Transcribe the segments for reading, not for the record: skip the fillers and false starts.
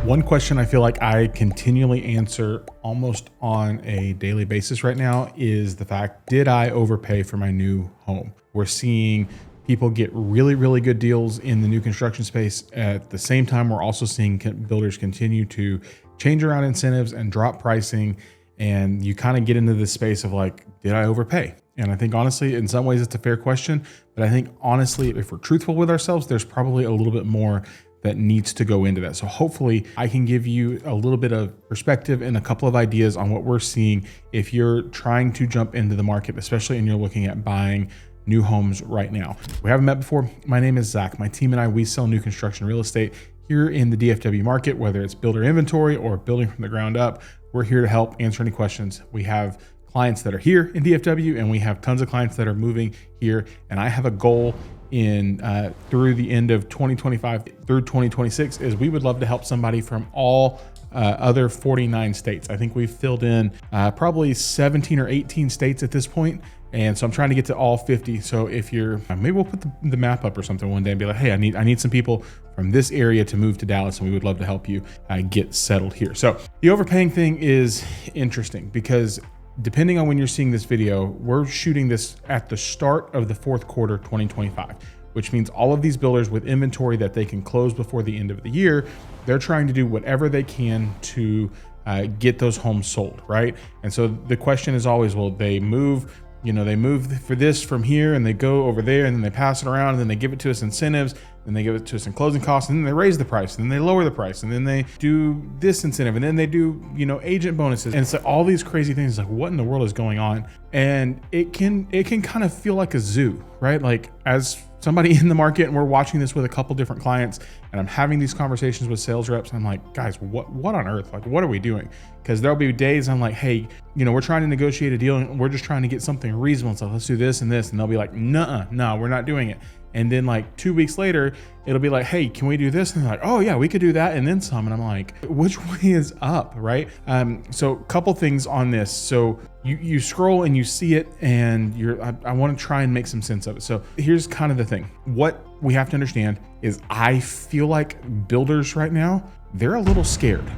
One question I feel like I continually answer almost on a daily basis right now is the fact, did I overpay for my new home? We're seeing people get really, really good deals in the new construction space. At the same time, we're also seeing builders continue to change around incentives and drop pricing. And you kind of get into this space of like, did I overpay? And I think honestly, in some ways it's a fair question, but I think honestly, if we're truthful with ourselves, there's probably a little bit more that needs to go into that. So hopefully I can give you a little bit of perspective and a couple of ideas on what we're seeing if you're trying to jump into the market, especially and you're looking at buying new homes right now. We haven't met before. My name is Zach. My team and I, we sell new construction real estate here in the DFW market, whether it's builder inventory or building from the ground up. We're here to help answer any questions. We have clients that are here in DFW and we have tons of clients that are moving here. And I have a goal in through the end of 2025 through 2026 is we would love to help somebody from all other 49 states. I think we've filled in probably 17 or 18 states at this point. And so I'm trying to get to all 50. So if you're, maybe we'll put the map up or something one day and be like, hey, I need some people from this area to move to Dallas, and we would love to help you get settled here. So the overpaying thing is interesting because depending on when you're seeing this video, we're shooting this at the start of the fourth quarter 2025, which means all of these builders with inventory that they can close before the end of the year, they're trying to do whatever they can to get those homes sold, right? And so the question is always, well, they move for this from here and they go over there and then they pass it around and then they give it to us incentives, then they give it to us in closing costs, and then they raise the price, and then they lower the price, and then they do this incentive, and then they do, agent bonuses. And so all these crazy things, like what in the world is going on? And it can kind of feel like a zoo, right? Like as somebody in the market, and we're watching this with a couple different clients, and I'm having these conversations with sales reps, and I'm like, guys, what on earth? Like, what are we doing? Because there'll be days I'm like, hey, we're trying to negotiate a deal and we're just trying to get something reasonable. So let's do this and this. And they'll be like, no, we're not doing it. And then like 2 weeks later, it'll be like, hey, can we do this? And they're like, oh yeah, we could do that. And then some. And I'm like, which way is up, right? So a couple things on this. So you scroll and you see it and I want to try and make some sense of it. So here's kind of the thing. What we have to understand is I feel like builders right now, they're a little scared.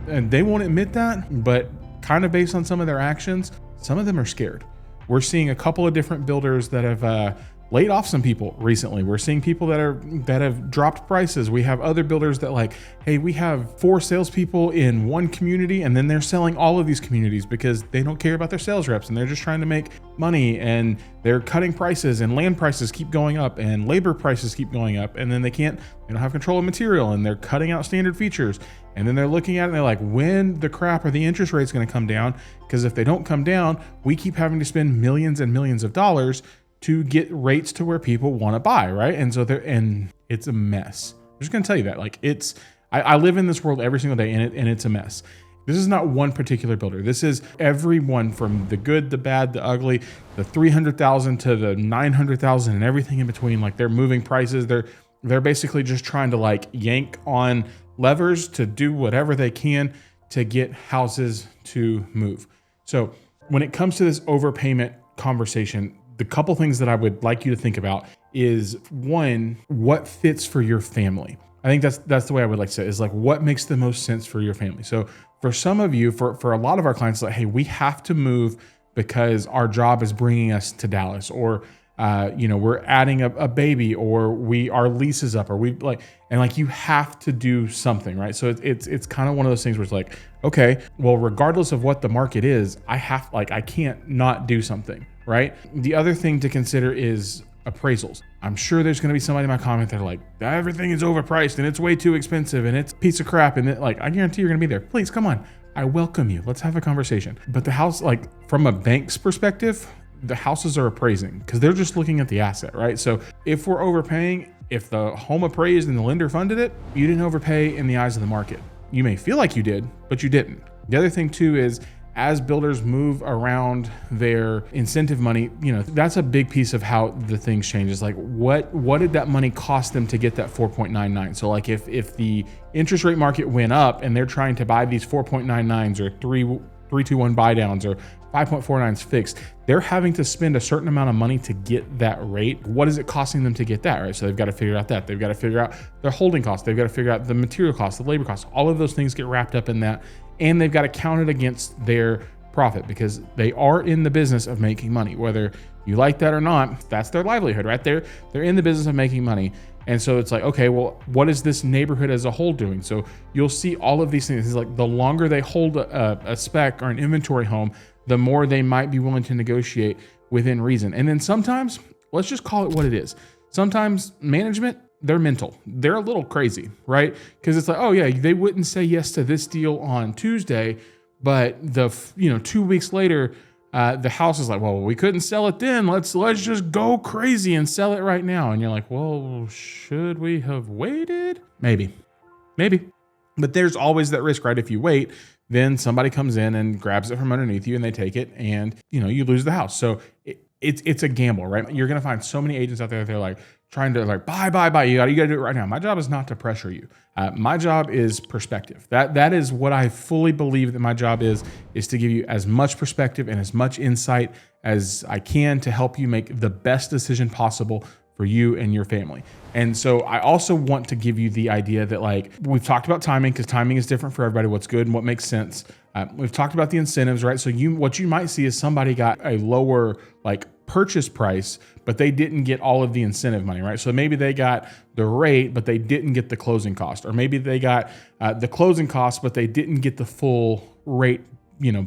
And they won't admit that, but kind of based on some of their actions, some of them are scared. We're seeing a couple of different builders that have laid off some people recently. We're seeing people that have dropped prices. We have other builders that like, hey, we have 4 salespeople in one community, and then they're selling all of these communities because they don't care about their sales reps and they're just trying to make money, and they're cutting prices, and land prices keep going up and labor prices keep going up, and then they don't have control of material, and they're cutting out standard features. And then they're looking at it and they're like, when the crap are the interest rates going to come down? Because if they don't come down, we keep having to spend millions and millions of dollars to get rates to where people want to buy, right? And so it's a mess. I'm just gonna tell you that. Like I live in this world every single day, and it's a mess. This is not one particular builder. This is everyone from the good, the bad, the ugly, the 300,000 to the 900,000 and everything in between. Like they're moving prices. They're basically just trying to like yank on levers to do whatever they can to get houses to move. So when it comes to this overpayment conversation, the couple things that I would like you to think about is, one, what fits for your family. I think that's the way I would like to say it, is like what makes the most sense for your family. So for some of you, for a lot of our clients, like, hey, we have to move because our job is bringing us to Dallas, or we're adding a baby, or our lease is up, or you have to do something, right? So it's kind of one of those things where it's like, okay, well, regardless of what the market is, I can't not do something, right? The other thing to consider is appraisals. I'm sure there's going to be somebody in my comment that are like, everything is overpriced and it's way too expensive and it's a piece of crap. And I guarantee you're going to be there. Please come on. I welcome you. Let's have a conversation. But the house, like from a bank's perspective, the houses are appraising because they're just looking at the asset, right? So if we're overpaying, if the home appraised and the lender funded it, you didn't overpay in the eyes of the market. You may feel like you did, but you didn't. The other thing too is, as builders move around their incentive money, that's a big piece of how the things change. Is like, what did that money cost them to get that 4.99? So like if the interest rate market went up and they're trying to buy these 4.99s or 321 buy downs or 5.49s fixed, they're having to spend a certain amount of money to get that rate. What is it costing them to get that, right? So they've got to figure out that. They've got to figure out their holding costs. They've got to figure out the material costs, the labor costs. All of those things get wrapped up in that. And they've got to count it against their profit because they are in the business of making money. Whether you like that or not, that's their livelihood, right? They're in the business of making money. And so it's like, okay, well, what is this neighborhood as a whole doing? So you'll see all of these things. It's like the longer they hold a spec or an inventory home, the more they might be willing to negotiate within reason. And then sometimes, let's just call it what it is. Sometimes management, they're mental. They're a little crazy, right? Because it's like, oh yeah, they wouldn't say yes to this deal on Tuesday, but 2 weeks later, the house is like, well, we couldn't sell it then. Let's just go crazy and sell it right now. And you're like, well, should we have waited? Maybe. But there's always that risk, right? If you wait, then somebody comes in and grabs it from underneath you and they take it and, you lose the house. So it's a gamble, right? You're going to find so many agents out there that they're like trying to like, buy. You got to do it right now. My job is not to pressure you. My job is perspective. That is what I fully believe that my job is to give you as much perspective and as much insight as I can to help you make the best decision possible for you and your family. And so I also want to give you the idea that like we've talked about timing because timing is different for everybody, what's good and what makes sense. We've talked about the incentives, right? So what you might see is somebody got a lower like purchase price, but they didn't get all of the incentive money, right? So maybe they got the rate, but they didn't get the closing cost, or maybe they got the closing cost, but they didn't get the full rate,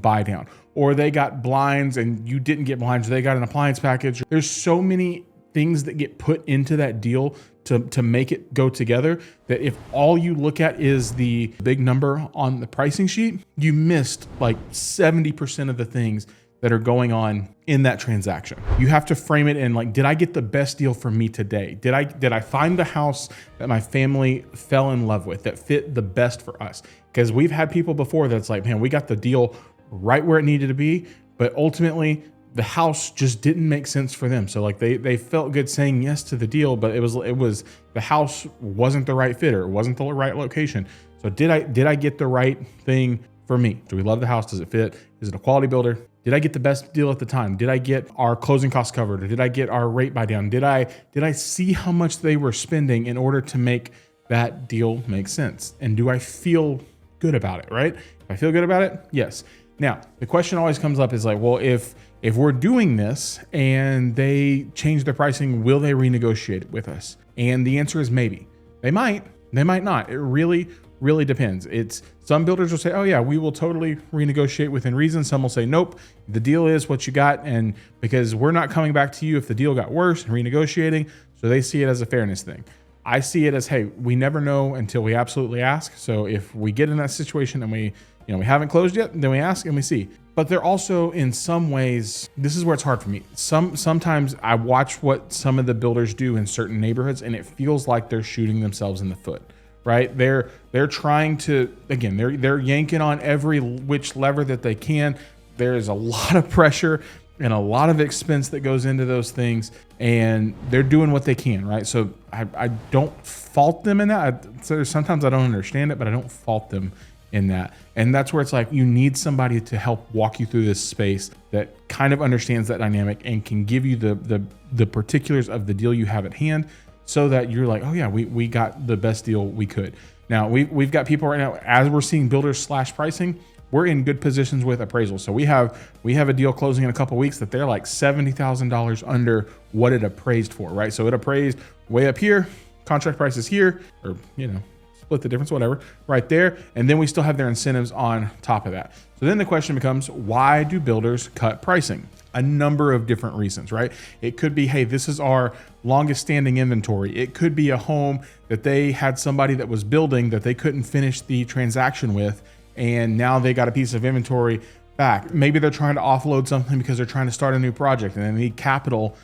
buy down, or they got blinds and you didn't get blinds, or they got an appliance package. There's so many things that get put into that deal to make it go together that if all you look at is the big number on the pricing sheet, you missed like 70% of the things that are going on in that transaction. You have to frame it in like, did I get the best deal for me today? Did I find the house that my family fell in love with, that fit the best for us? Because we've had people before that's like, man, we got the deal right where it needed to be, but ultimately the house just didn't make sense for them. So like they felt good saying yes to the deal, but it was the house wasn't the right fit or it wasn't the right location. So did I get the right thing for me? Do we love the house? Does it fit? Is it a quality builder? Did I get the best deal at the time? Did I get our closing costs covered, or did I get our rate buy down? Did I see how much they were spending in order to make that deal make sense? And do I feel good about it, right? If I feel good about it, yes. Now, the question always comes up is like, well, if we're doing this and they change their pricing, will they renegotiate it with us? And the answer is maybe. They might not. It really depends. It's some builders will say, oh yeah, we will totally renegotiate within reason. Some will say, nope, the deal is what you got. And because we're not coming back to you if the deal got worse and renegotiating. So they see it as a fairness thing. I see it as, hey, we never know until we absolutely ask. So if we get in that situation and we haven't closed yet, then we ask and we see. But they're also in some ways, this is where it's hard for me. Sometimes I watch what some of the builders do in certain neighborhoods and it feels like they're shooting themselves in the foot, right? They're trying to, again, they're yanking on every which lever that they can. There is a lot of pressure and a lot of expense that goes into those things, and they're doing what they can, right? So I don't fault them in that. So sometimes I don't understand it, but I don't fault them in that. And that's where it's like, you need somebody to help walk you through this space that kind of understands that dynamic and can give you the particulars of the deal you have at hand, so that you're like, oh yeah, we got the best deal we could. Now we've got people right now, as we're seeing builders slash pricing, we're in good positions with appraisals. So we have a deal closing in a couple of weeks that they're like $70,000 under what it appraised for, right? So it appraised way up here, contract price is here, or split the difference, whatever, right there. And then we still have their incentives on top of that. So then the question becomes, why do builders cut pricing? A number of different reasons, right? It could be, hey, this is our longest standing inventory. It could be a home that they had somebody that was building that they couldn't finish the transaction with, and now they got a piece of inventory back. Maybe they're trying to offload something because they're trying to start a new project and they need capital.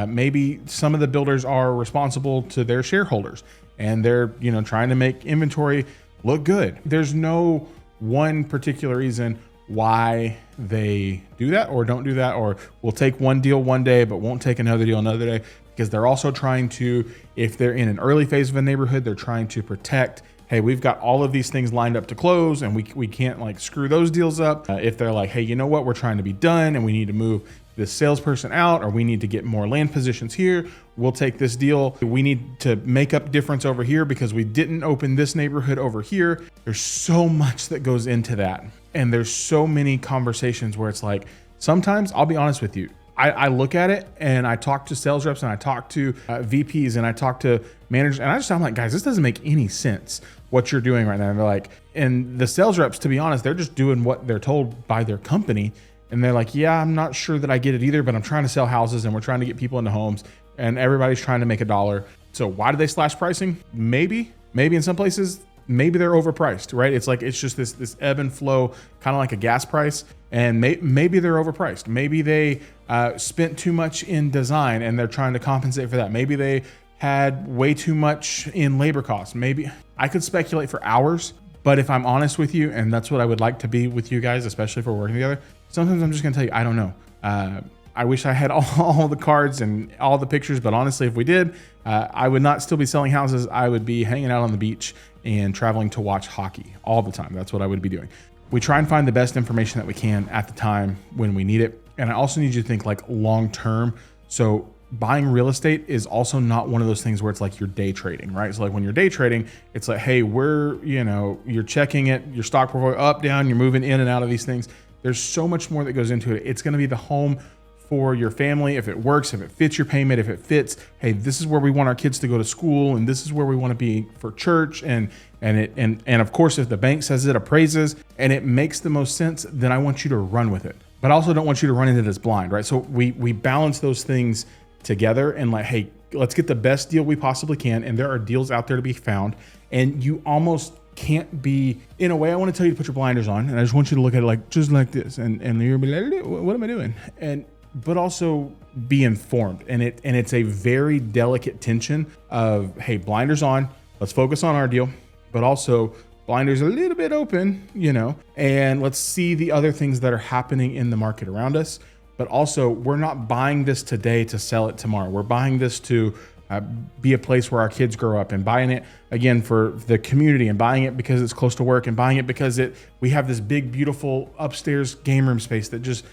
Maybe some of the builders are responsible to their shareholders and they're trying to make inventory look good. There's no one particular reason why they do that or don't do that, or will take one deal one day but won't take another deal another day, because they're also trying to, if they're in an early phase of a neighborhood, they're trying to protect, hey, we've got all of these things lined up to close and we can't like screw those deals up. If they're like, hey, you know what, we're trying to be done and we need to move this salesperson out, or we need to get more land positions here, we'll take this deal. We need to make up difference over here because we didn't open this neighborhood over here. There's so much that goes into that. And there's so many conversations where it's like, sometimes I'll be honest with you, I look at it and I talk to sales reps and I talk to VPs and I talk to managers and I'm like, guys, this doesn't make any sense what you're doing right now. And they're like, and the sales reps, to be honest, they're just doing what they're told by their company. And they're like, yeah, I'm not sure that I get it either, but I'm trying to sell houses and we're trying to get people into homes and everybody's trying to make $1. So why do they slash pricing? Maybe in some places, maybe they're overpriced, right? It's like, it's just this ebb and flow, kind of like a gas price. And maybe they're overpriced. Maybe they spent too much in design and they're trying to compensate for that. Maybe they had way too much in labor costs. Maybe I could speculate for hours, but if I'm honest with you, and that's what I would like to be with you guys, especially if we're working together, sometimes I'm just gonna tell you, I don't know. I wish I had all the cards and all the pictures, but honestly, if we did, I would not still be selling houses. I would be hanging out on the beach and traveling to watch hockey all the time. That's what I would be doing. We try and find the best information that we can at the time when we need it. And I also need you to think like long-term. So buying real estate is also not one of those things where it's like you're day trading, right? So like when you're day trading, it's like, hey, you're checking it, your stock portfolio up, down, you're moving in and out of these things. There's so much more that goes into it. It's going to be the home for your family. If it works, if it fits your payment, if it fits, hey, this is where we want our kids to go to school. And this is where we want to be for church. And of course, if the bank says it appraises and it makes the most sense, then I want you to run with it. But I also don't want you to run into this blind, right? So we balance those things together and like, hey, let's get the best deal we possibly can. And there are deals out there to be found. And you almost can't be, in a way, I want to tell you to put your blinders on. And I just want you to look at it like, just like this. And you'll be like, what am I doing? But also be informed. And it's a very delicate tension of, hey, blinders on, let's focus on our deal, but also blinders a little bit open, and let's see the other things that are happening in the market around us. But also, we're not buying this today to sell it tomorrow. We're buying this to be a place where our kids grow up, and buying it again for the community, and buying it because it's close to work, and buying it because we have this big, beautiful upstairs game room space that just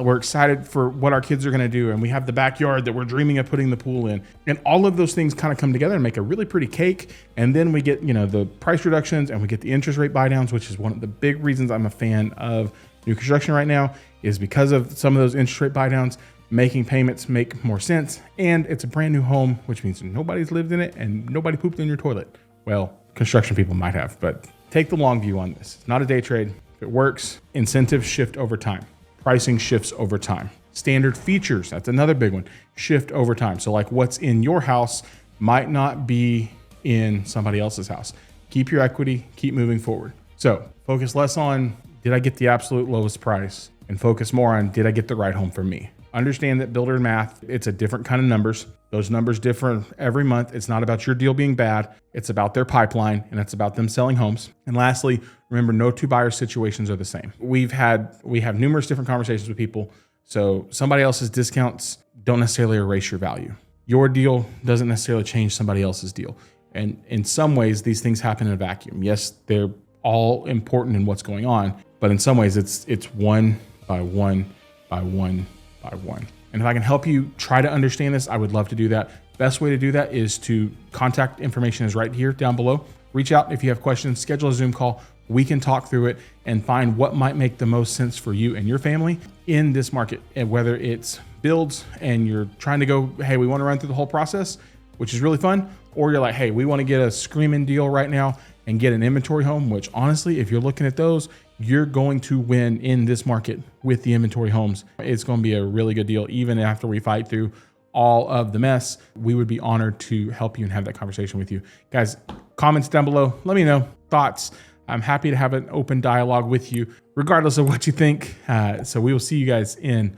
we're excited for what our kids are going to do. And we have the backyard that we're dreaming of putting the pool in, and all of those things kind of come together and make a really pretty cake. And then we get, the price reductions and we get the interest rate buy downs, which is one of the big reasons I'm a fan of new construction right now, is because of some of those interest rate buy downs, making payments make more sense. And it's a brand new home, which means nobody's lived in it and nobody pooped in your toilet. Well, construction people might have, but take the long view on this. It's not a day trade. If it works, incentives shift over time. Pricing shifts over time. Standard features, that's another big one, shift over time. So like what's in your house might not be in somebody else's house. Keep your equity, keep moving forward. So focus less on, did I get the absolute lowest price? And focus more on, did I get the right home for me? Understand that builder math, it's a different kind of numbers. Those numbers differ every month. It's not about your deal being bad. It's about their pipeline, and it's about them selling homes. And lastly, remember, no two buyer situations are the same. We have numerous different conversations with people. So somebody else's discounts don't necessarily erase your value. Your deal doesn't necessarily change somebody else's deal. And in some ways, these things happen in a vacuum. Yes, they're all important in what's going on, but in some ways it's one by one by one by one. And if I can help you try to understand this, I would love to do that. Best way to do that is to contact information is right here down below. Reach out if you have questions, schedule a Zoom call. We can talk through it and find what might make the most sense for you and your family in this market. And whether it's builds and you're trying to go, hey, we want to run through the whole process, which is really fun, or you're like, hey, we want to get a screaming deal right now and get an inventory home, which honestly, if you're looking at those, you're going to win in this market with the inventory homes. It's going to be a really good deal. Even after we fight through all of the mess, we would be honored to help you and have that conversation with you. Guys, comments down below. Let me know thoughts. I'm happy to have an open dialogue with you, regardless of what you think. So we will see you guys in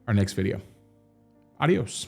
our next video. Adios.